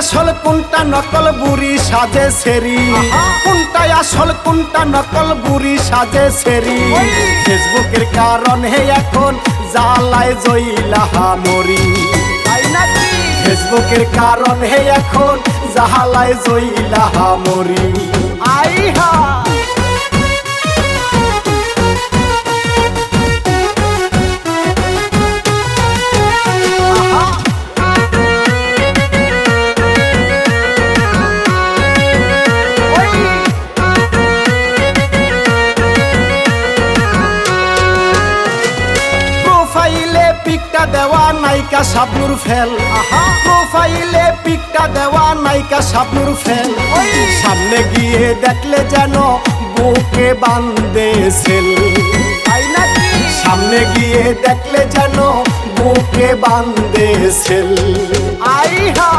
আসল কোনটা নকল বুড়ি সাজে সেরি, কোনটা আসল কোনটা নকল বুড়ি সাজে সেরি। ফেসবুকের কারণে এখন জ্বালায় জইলা মরি, ফেসবুকের কারণে এখন জ্বালায় জইলা মরি। আইহা পিকটা দেওয়া নায়িকা শাবনূর ফেল, প্রোফাইলে পিকটা দেওয়া নায়িকা শাবনূর ফেল। সামনে গিয়ে দেখলে যেন বুকে বাঁধে সেল, সামনে গিয়ে দেখলে যেন বুকে বাঁধে সেল। আইহা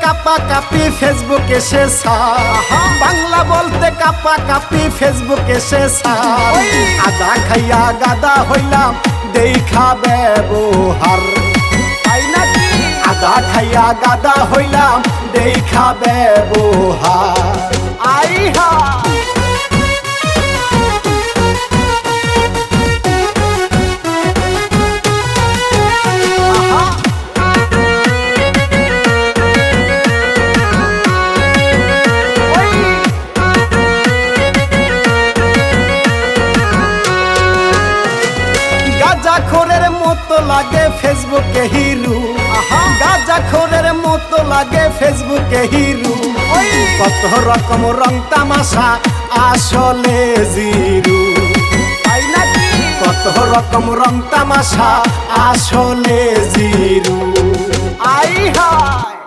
কাপা কাপি ফেসবুকে সে বাংলা বলতে কাপা কাপি ফেসবুকে সে আদা খাইয়া গাদা হইলাম দেখা ব্যবহার, আদা খাইয়া গাদা হইলাম দেখা ব্যবহার। আইহা গাঁজাখোরের মতো লাগে ফেসবুকে হিরু, গাঁজাখোরের মতো লাগে ফেসবুকে হিরু। কত রকম রং তামাশা আসলে জিরু, কত রকম রং তামাশা আসলে জিরু। I hi